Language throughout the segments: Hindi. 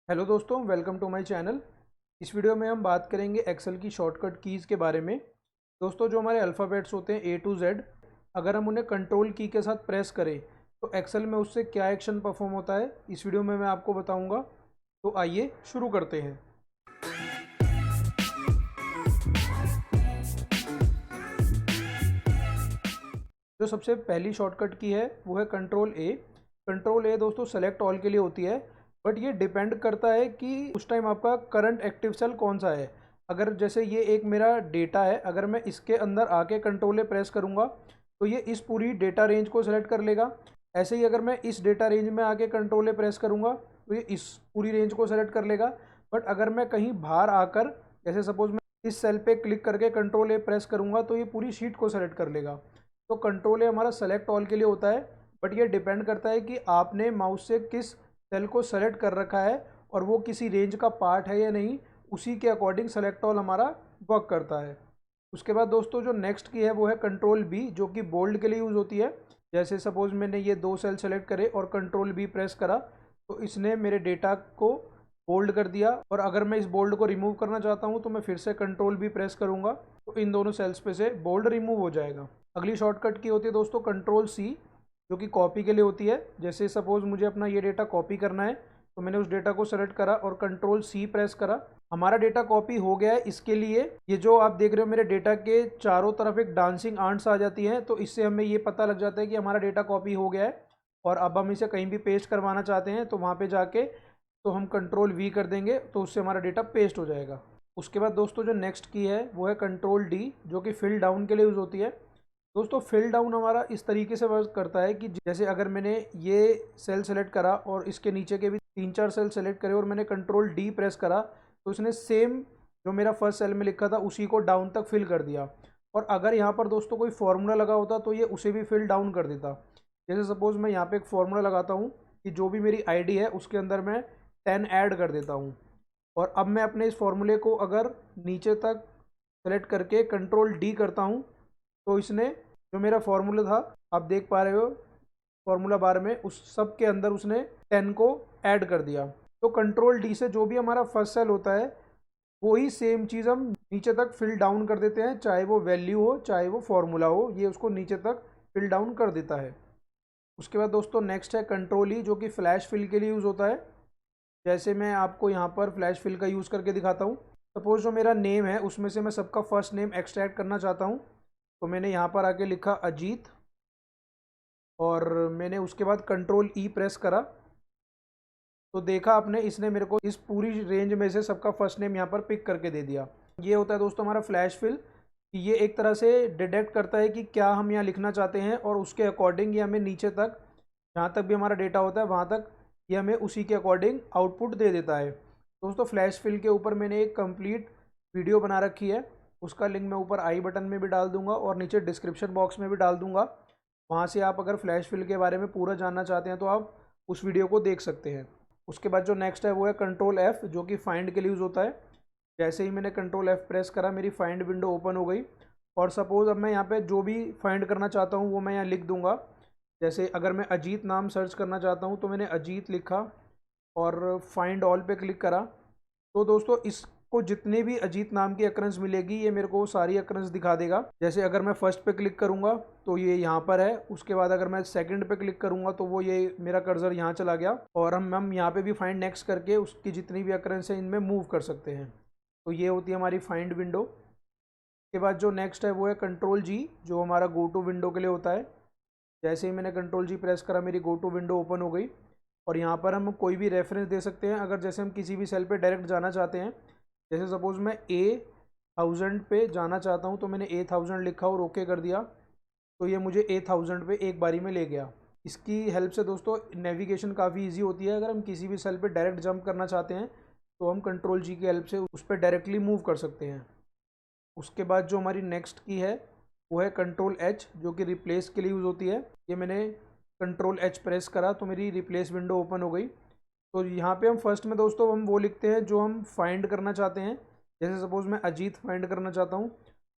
हेलो दोस्तों, वेलकम टू माय चैनल। इस वीडियो में हम बात करेंगे एक्सेल की शॉर्टकट कीज़ के बारे में। दोस्तों, जो हमारे अल्फ़ाबेट्स होते हैं ए टू जेड, अगर हम उन्हें कंट्रोल की के साथ प्रेस करें तो एक्सेल में उससे क्या एक्शन परफॉर्म होता है, इस वीडियो में मैं आपको बताऊंगा। तो आइए शुरू करते हैं। जो सबसे पहली शॉर्टकट की है वो है कंट्रोल ए। कंट्रोल ए दोस्तों सेलेक्ट ऑल के लिए होती है, बट ये डिपेंड करता है कि उस टाइम आपका करंट एक्टिव सेल कौन सा है। अगर जैसे ये एक मेरा डेटा है, अगर मैं इसके अंदर आके कंट्रोल ए प्रेस करूँगा तो ये इस पूरी डेटा रेंज को सेलेक्ट कर लेगा। ऐसे ही अगर मैं इस डेटा रेंज में आके कंट्रोल ए प्रेस करूँगा तो ये इस पूरी रेंज को सेलेक्ट कर लेगा। बट अगर मैं कहीं बाहर आकर, जैसे सपोज मैं इस सेल पे क्लिक करके कंट्रोल ए प्रेस करूँगा तो ये पूरी शीट को सेलेक्ट कर लेगा। तो कंट्रोल ए हमारा सेलेक्ट ऑल के लिए होता है, बट ये डिपेंड करता है कि आपने माउस से किस सेल को सेलेक्ट कर रखा है और वो किसी रेंज का पार्ट है या नहीं, उसी के अकॉर्डिंग सेलेक्ट ऑल हमारा वर्क करता है। उसके बाद दोस्तों जो नेक्स्ट की है वो है कंट्रोल बी, जो कि बोल्ड के लिए यूज़ होती है। जैसे सपोज मैंने ये दो सेल सेलेक्ट करे और कंट्रोल बी प्रेस करा तो इसने मेरे डेटा को बोल्ड कर दिया, और अगर मैं इस बोल्ड को रिमूव करना चाहता हूँ तो मैं फिर से कंट्रोल बी प्रेस करूँगा तो इन दोनों सेल्स पे से बोल्ड रिमूव हो जाएगा। अगली शॉर्टकट की होती है दोस्तों कंट्रोल सी, जो कि कॉपी के लिए होती है। जैसे सपोज मुझे अपना ये डेटा कॉपी करना है तो मैंने उस डेटा को सेलेक्ट करा और कंट्रोल सी प्रेस करा, हमारा डेटा कॉपी हो गया है। इसके लिए ये जो आप देख रहे हो मेरे डेटा के चारों तरफ एक डांसिंग आंट्स आ जाती हैं, तो इससे हमें ये पता लग जाता है कि हमारा डेटा कॉपी हो गया है। और अब हम इसे कहीं भी पेस्ट करवाना चाहते हैं तो वहाँ पे जाके तो हम कंट्रोल वी कर देंगे तो उससे हमारा डेटा पेस्ट हो जाएगा। उसके बाद दोस्तों जो नेक्स्ट की है वो है कंट्रोल डी, जो कि फिल डाउन के लिए यूज़ होती है। दोस्तों फिल डाउन हमारा इस तरीके से वर्क करता है कि जैसे अगर मैंने ये सेल सेलेक्ट करा और इसके नीचे के भी तीन चार सेल सेलेक्ट करे और मैंने कंट्रोल डी प्रेस करा तो इसने सेम जो मेरा फर्स्ट सेल में लिखा था उसी को डाउन तक फिल कर दिया। और अगर यहाँ पर दोस्तों कोई फॉर्मूला लगा होता तो ये उसे भी फिल डाउन कर देता। जैसे सपोज मैं यहाँ पे एक फॉर्मूला लगाता हूँ कि जो भी मेरी आईडी है उसके अंदर मैं 10 ऐड कर देता हूँ, और अब मैं अपने इस फॉर्मूले को अगर नीचे तक सेलेक्ट करके कंट्रोल डी करता हूँ तो इसने जो मेरा फॉर्मूला था, आप देख पा रहे हो फॉर्मूला बार में, उस सब के अंदर उसने 10 को ऐड कर दिया। तो कंट्रोल डी से जो भी हमारा फर्स्ट सेल होता है वही सेम चीज़ हम नीचे तक फिल डाउन कर देते हैं, चाहे वो वैल्यू हो चाहे वो फॉर्मूला हो, ये उसको नीचे तक फिल डाउन कर देता है। उसके बाद दोस्तों नेक्स्ट है कंट्रोल ई, जो कि फ्लैश फिल के लिए यूज़ होता है। जैसे मैं आपको यहाँ पर फ्लैश फिल का यूज़ करके दिखाता हूँ। सपोज जो मेरा नेम है उसमें से मैं सबका फर्स्ट नेम एक्सट्रैक्ट करना चाहता हूँ, तो मैंने यहाँ पर आके लिखा अजीत, और मैंने उसके बाद कंट्रोल ई प्रेस करा तो देखा आपने इसने मेरे को इस पूरी रेंज में से सबका फर्स्ट नेम यहाँ पर पिक करके दे दिया। ये होता है दोस्तों हमारा फ्लैश फिल। ये एक तरह से डिटेक्ट करता है कि क्या हम यहाँ लिखना चाहते हैं और उसके अकॉर्डिंग ये हमें नीचे तक, जहाँ तक भी हमारा डेटा होता है वहाँ तक ये हमें उसी के अकॉर्डिंग आउटपुट दे देता है। दोस्तों फ्लैश फिल के ऊपर मैंने एक कंप्लीट वीडियो बना रखी है, उसका लिंक मैं ऊपर आई बटन में भी डाल दूंगा और नीचे डिस्क्रिप्शन बॉक्स में भी डाल दूंगा। वहाँ से आप अगर फ्लैश फिल के बारे में पूरा जानना चाहते हैं तो आप उस वीडियो को देख सकते हैं। उसके बाद जो नेक्स्ट है वो है कंट्रोल एफ़, जो कि फाइंड के लिए यूज़ होता है। जैसे ही मैंने कंट्रोल एफ़ प्रेस करा मेरी फाइंड विंडो ओपन हो गई, और सपोज़ अब मैं यहाँ पे जो भी फाइंड करना चाहता हूँ वो मैं यहाँ लिख दूँगा। जैसे अगर मैं अजीत नाम सर्च करना चाहता हूँ तो मैंने अजीत लिखा और फाइंड ऑल पे क्लिक करा। तो दोस्तों इसको जितने भी अजीत नाम की अकरेंस मिलेगी ये मेरे को सारी अकरेंस दिखा देगा। जैसे अगर मैं फर्स्ट पे क्लिक करूँगा तो ये यहाँ पर है, उसके बाद अगर मैं सेकंड पे क्लिक करूँगा तो वो ये मेरा कर्सर यहाँ चला गया, और हम यहाँ पे भी फाइंड नेक्स्ट करके उसकी जितनी भी अकरेंस है इनमें मूव कर सकते हैं। तो ये होती है हमारी फाइंड विंडो। के बाद जो नेक्स्ट है वो है कंट्रोल जी, जो हमारा गो टू विंडो के लिए होता है। जैसे ही मैंने कंट्रोल जी प्रेस करा मेरी गो टू विंडो ओपन हो गई, और यहाँ पर हम कोई भी रेफरेंस दे सकते हैं। अगर जैसे हम किसी भी सेल पे डायरेक्ट जाना चाहते हैं, जैसे सपोज़ मैं A1000 पे जाना चाहता हूँ तो मैंने A1000 लिखा और ओके कर दिया, तो ये मुझे A1000 पे एक बारी में ले गया। इसकी हेल्प से दोस्तों नेविगेशन काफ़ी इजी होती है। अगर हम किसी भी सेल पे डायरेक्ट जंप करना चाहते हैं तो हम कंट्रोल जी की हेल्प से उस पर डायरेक्टली मूव कर सकते हैं। उसके बाद जो हमारी नेक्स्ट की है वो है कंट्रोल एच, जो कि रिप्लेस के लिए यूज़ होती है। ये मैंने कंट्रोल एच प्रेस करा तो मेरी रिप्लेस विंडो ओपन हो गई। तो यहाँ पे हम फर्स्ट में दोस्तों हम वो लिखते हैं जो हम फाइंड करना चाहते हैं। जैसे सपोज़ मैं अजीत फाइंड करना चाहता हूँ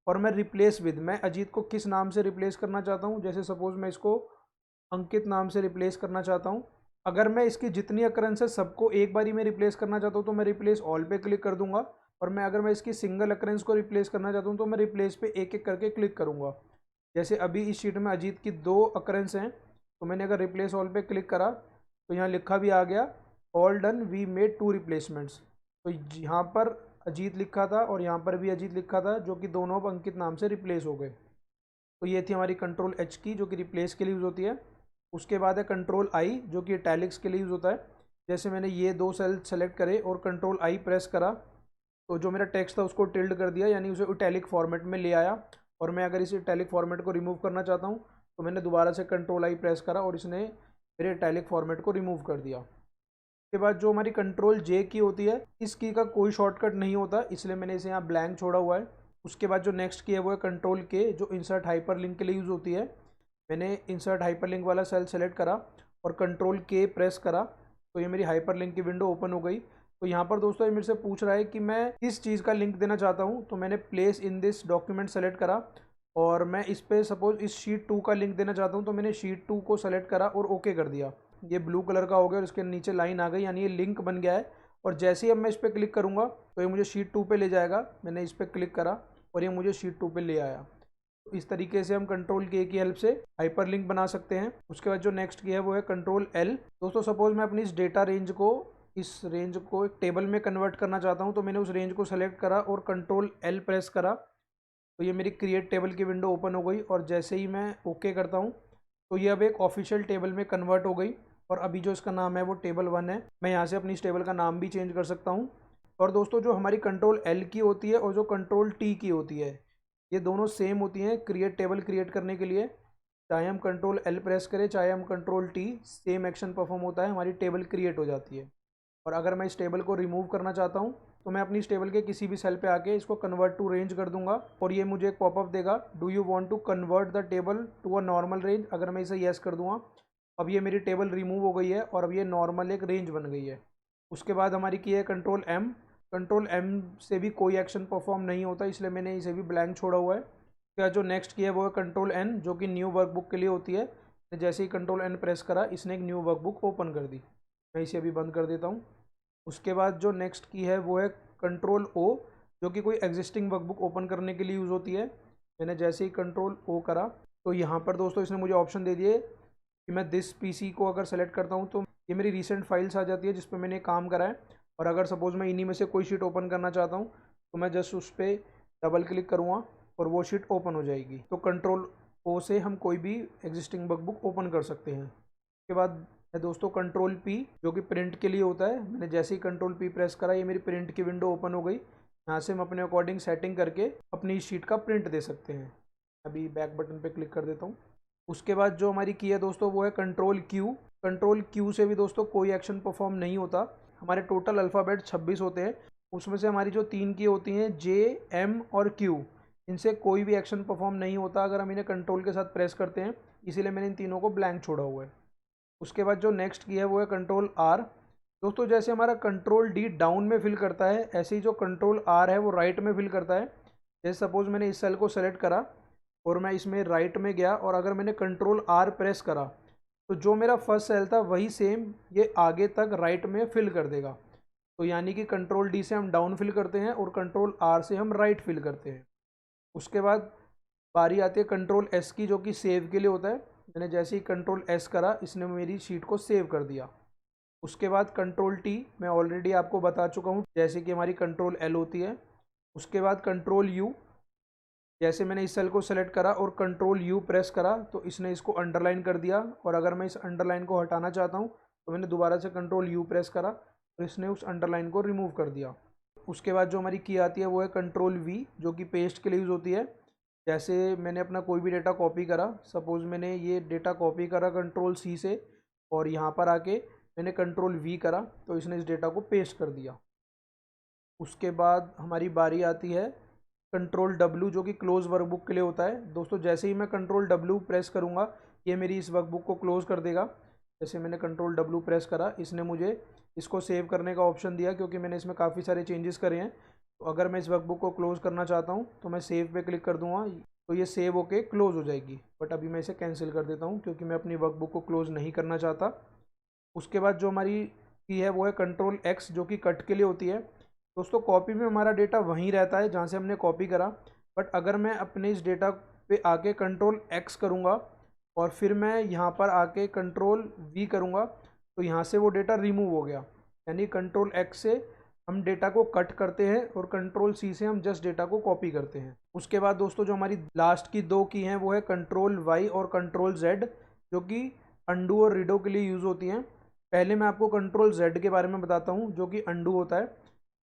और मैं रिप्लेस विद, मैं अजीत को किस नाम से रिप्लेस करना चाहता हूँ, जैसे सपोज़ मैं इसको अंकित नाम से रिप्लेस करना चाहता हूँ। अगर मैं इसकी जितनी अकरेंस है सबको एक बारी में रिप्लेस करना चाहता हूँ तो मैं रिप्लेस ऑल पे क्लिक कर दूंगा, और अगर मैं इसकी सिंगल अकरेंस को रिप्लेस करना चाहता हूँ तो मैं रिप्लेस पे एक एक करके क्लिक करूँगा। जैसे अभी इस शीट में अजीत की 2 अकरेंस हैं, तो मैंने अगर रिप्लेस ऑल पे क्लिक करा तो यहाँ लिखा भी आ गया all done we made 2 replacements. तो यहाँ पर अजीत लिखा था और यहाँ पर भी अजीत लिखा था, जो कि दोनों अब अंकित नाम से रिप्लेस हो गए। तो ये थी हमारी कंट्रोल एच की, जो कि रिप्लेस के लिए यूज़ होती है। उसके बाद है कंट्रोल आई, जो कि इटैलिक्स के लिए यूज़ होता है। जैसे मैंने ये 2 सेल सेलेक्ट करे और कंट्रोल आई प्रेस करा, तो जो मेरा टेक्स्ट था उसको टिल्ड कर दिया, यानी उसे इटैलिक फॉर्मेट में ले आया। और मैं अगर इस इटैलिक फॉर्मेट को रिमूव करना चाहता हूँ तो मैंने दोबारा से कंट्रोल आई प्रेस करा और इसने मेरे इटैलिक फॉर्मेट को रिमूव कर दिया। उसके बाद जो हमारी कंट्रोल जे की होती है, इस की का कोई शॉर्टकट नहीं होता, इसलिए मैंने इसे यहाँ ब्लैंक छोड़ा हुआ है। उसके बाद जो नेक्स्ट की है वो है कंट्रोल के, जो इंसर्ट हाइपरलिंक के लिए यूज़ होती है। मैंने इंसर्ट हाइपरलिंक वाला सेल सेलेक्ट करा और कंट्रोल के प्रेस करा, तो ये मेरी हाइपरलिंक की विंडो ओपन हो गई। तो यहाँ पर दोस्तों ये मेरे से पूछ रहा है कि मैं किस चीज़ का लिंक देना चाहता हूँ, तो मैंने place in this document select करा और मैं इस पर सपोज इस शीट 2 का लिंक देना चाहता हूँ, तो मैंने शीट 2 को सेलेक्ट करा और ओके कर दिया। ये ब्लू कलर का हो गया और इसके नीचे लाइन आ गई, यानी ये लिंक बन गया है। और जैसे ही अब मैं इस पर क्लिक करूँगा तो ये मुझे शीट 2 पे ले जाएगा। मैंने इस पर क्लिक करा और ये मुझे शीट 2 पे ले आया। तो इस तरीके से हम कंट्रोल के की हेल्प से हाइपरलिंक बना सकते हैं। उसके बाद जो नेक्स्ट की है वो है कंट्रोल एल। दोस्तों सपोज मैं अपनी इस डेटा रेंज को, इस रेंज को एक टेबल में कन्वर्ट करना चाहता हूं, तो मैंने उस रेंज को सेलेक्ट करा और कंट्रोल एल प्रेस करा, तो ये मेरी क्रिएट टेबल की विंडो ओपन हो गई। और जैसे ही मैं ओके करता हूँ तो ये अब एक ऑफिशियल टेबल में कन्वर्ट हो गई। और अभी जो इसका नाम है वो टेबल 1 है। मैं यहाँ से अपनी इस टेबल का नाम भी चेंज कर सकता हूँ। और दोस्तों जो हमारी कंट्रोल एल की होती है और जो कंट्रोल टी की होती है, ये दोनों सेम होती हैं क्रिएट टेबल क्रिएट करने के लिए। चाहे हम कंट्रोल एल प्रेस करें चाहे हम control T, same action perform होता है, हमारी टेबल क्रिएट हो जाती है। और अगर मैं इस टेबल को रिमूव करना चाहता हूँ तो मैं अपनी इस टेबल के किसी भी सेल पे आके इसको कन्वर्ट टू रेंज कर दूंगा और ये मुझे एक पॉपअप देगा, do you want to convert the table to a normal range. अगर मैं इसे येस कर दूंगा, अब ये मेरी टेबल रिमूव हो गई है और अब ये नॉर्मल एक रेंज बन गई है। उसके बाद हमारी की है कंट्रोल एम। कंट्रोल एम से भी कोई एक्शन परफॉर्म नहीं होता, इसलिए मैंने इसे भी ब्लैंक छोड़ा हुआ है। क्या जो नेक्स्ट की है वो है कंट्रोल एन, जो कि न्यू वर्कबुक के लिए होती है। जैसे ही कंट्रोल एन प्रेस करा इसने एक न्यू वर्कबुक ओपन कर दी। मैं इसे अभी बंद कर देता हूँ। उसके बाद जो नेक्स्ट की है वो है कंट्रोल ओ, जो कि कोई एग्जिस्टिंग वर्कबुक ओपन करने के लिए यूज़ होती है। मैंने जैसे ही कंट्रोल ओ करा तो यहाँ पर दोस्तों इसने मुझे ऑप्शन दे दिए कि मैं दिस पीसी को अगर सेलेक्ट करता हूँ तो ये मेरी रीसेंट फाइल्स आ जाती है जिस पर मैंने काम करा है। और अगर सपोज मैं इन्हीं में से कोई शीट ओपन करना चाहता हूँ तो मैं जस्ट उस पर डबल क्लिक करूँगा और वो शीट ओपन हो जाएगी। तो कंट्रोल ओ से हम कोई भी एग्जिस्टिंग वर्कबुक ओपन कर सकते हैं। उसके बाद है दोस्तों कंट्रोल पी, जो कि प्रिंट के लिए होता है। मैंने जैसे ही कंट्रोल पी प्रेस करा ये मेरी प्रिंट की विंडो ओपन हो गई। यहाँ से हम अपने अकॉर्डिंग सेटिंग करके अपनी शीट का प्रिंट दे सकते हैं। अभी बैक बटन पे क्लिक कर देता हूँ। उसके बाद जो हमारी की है दोस्तों वो है कंट्रोल क्यू। कंट्रोल क्यू से भी दोस्तों कोई एक्शन परफॉर्म नहीं होता। हमारे टोटल अल्फ़ाबेट 26 होते हैं, उसमें से हमारी जो 3 की होती हैं जे, एम और क्यू, इनसे कोई भी एक्शन परफॉर्म नहीं होता अगर हम इन्हें कंट्रोल के साथ प्रेस करते हैं, इसीलिए मैंने इन तीनों को ब्लैंक छोड़ा हुआ है। उसके बाद जो नेक्स्ट की है वो है कंट्रोल आर। दोस्तों जैसे हमारा कंट्रोल डी डाउन में फिल करता है, ऐसे ही जो कंट्रोल आर है वो राइट में फिल करता है। जैसे सपोज मैंने इस सेल को सेलेक्ट करा और मैं इसमें राइट में गया और अगर मैंने कंट्रोल आर प्रेस करा तो जो मेरा फर्स्ट सेल था वही सेम ये आगे तक राइट में फिल कर देगा। तो यानी कि कंट्रोल डी से हम डाउन फिल करते हैं और कंट्रोल आर से हम राइट फिल करते हैं। उसके बाद बारी आती है कंट्रोल एस की, जो कि सेव के लिए होता है। मैंने जैसे ही कंट्रोल एस करा इसने मेरी शीट को सेव कर दिया। उसके बाद कंट्रोल टी मैं ऑलरेडी आपको बता चुका हूँ, जैसे कि हमारी कंट्रोल एल होती है। उसके बाद कंट्रोल यू, जैसे मैंने इस सेल को सेलेक्ट करा और कंट्रोल यू प्रेस करा तो इसने इसको अंडरलाइन कर दिया। और अगर मैं इस अंडरलाइन को हटाना चाहता हूँ तो मैंने दोबारा से कंट्रोल यू प्रेस करा और इसने उस अंडरलाइन को रिमूव कर दिया। उसके बाद जो हमारी की आती है वो है कंट्रोल वी, जो कि पेस्ट के लिए यूज़ होती है। जैसे मैंने अपना कोई भी डेटा कॉपी करा, सपोज़ मैंने ये डेटा कॉपी करा कंट्रोल सी से और यहाँ पर आके मैंने कंट्रोल वी करा तो इसने इस डेटा को पेस्ट कर दिया। उसके बाद हमारी बारी आती है कंट्रोल डब्ल्यू, जो कि क्लोज़ वर्कबुक के लिए होता है। दोस्तों जैसे ही मैं कंट्रोल डब्ल्यू प्रेस करूँगा ये मेरी इस वर्कबुक को क्लोज़ कर देगा। जैसे मैंने कंट्रोल डब्ल्यू प्रेस करा इसने मुझे इसको सेव करने का ऑप्शन दिया, क्योंकि मैंने इसमें काफ़ी सारे चेंजेस करे हैं। तो अगर मैं इस वर्कबुक को क्लोज़ करना चाहता हूँ तो मैं सेव पे क्लिक कर दूँगा तो ये सेव होके क्लोज़ हो जाएगी। बट अभी मैं इसे कैंसिल कर देता हूँ क्योंकि मैं अपनी वर्कबुक को क्लोज़ नहीं करना चाहता। उसके बाद जो हमारी की है वो है कंट्रोल एक्स, जो कि कट के लिए होती है। दोस्तों कॉपी में हमारा डेटा वहीं रहता है जहाँ से हमने कॉपी करा, बट अगर मैं अपने इस डेटा पे आके कंट्रोल एक्स करूँगा और फिर मैं यहाँ पर आके कंट्रोल वी करूँगा, तो यहाँ से वो डेटा रिमूव हो गया। यानी कंट्रोल एक्स से हम डेटा को कट करते हैं और कंट्रोल सी से हम जस्ट डेटा को कॉपी करते हैं। उसके बाद दोस्तों जो हमारी लास्ट की दो की हैं वो है कंट्रोल वाई और कंट्रोल जेड, जो कि अंडू और रीडो के लिए यूज़ होती हैं। पहले मैं आपको कंट्रोल जेड के बारे में बताता हूँ, जो कि अंडू होता है।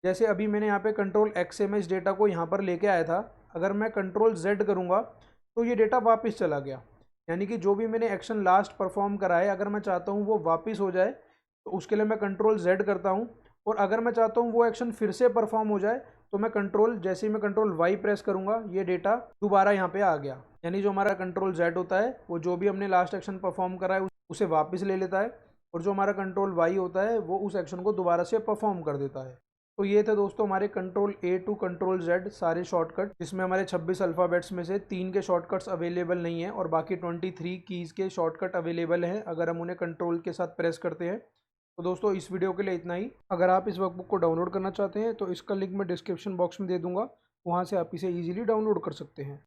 जैसे अभी मैंने यहाँ पे कंट्रोल एक्स से मैं इस डेटा को यहाँ पर लेके आया था, अगर मैं कंट्रोल जेड करूँगा तो ये डेटा वापस चला गया। यानी कि जो भी मैंने एक्शन लास्ट परफॉर्म करा है, अगर मैं चाहता हूँ वो वापस हो जाए तो उसके लिए मैं कंट्रोल जेड करता हूँ। और अगर मैं चाहता हूँ वो एक्शन फिर से परफॉर्म हो जाए तो मैं जैसे ही मैं कंट्रोल वाई प्रेस करूँगा, ये डेटा दोबारा यहाँ पे आ गया। यानी जो हमारा कंट्रोल जेड होता है वो जो भी हमने लास्ट एक्शन परफॉर्म करा है उसे वापस ले लेता है, और जो हमारा कंट्रोल वाई होता है वो उस एक्शन को दोबारा से परफॉर्म कर देता है। तो ये थे दोस्तों हमारे control A to control Z सारे शॉर्टकट, जिसमें हमारे 26 अल्फ़ाबेट्स में से 3 के शॉर्टकट्स अवेलेबल नहीं है और बाकी 23 कीज़ के शॉर्टकट अवेलेबल हैं अगर हम उन्हें कंट्रोल के साथ प्रेस करते हैं। तो दोस्तों इस वीडियो के लिए इतना ही। अगर आप इस वर्कबुक को डाउनलोड करना चाहते हैं तो इसका लिंक मैं डिस्क्रिप्शन बॉक्स में दे दूँगा, वहाँ से आप इसे ईजिली डाउनलोड कर सकते हैं।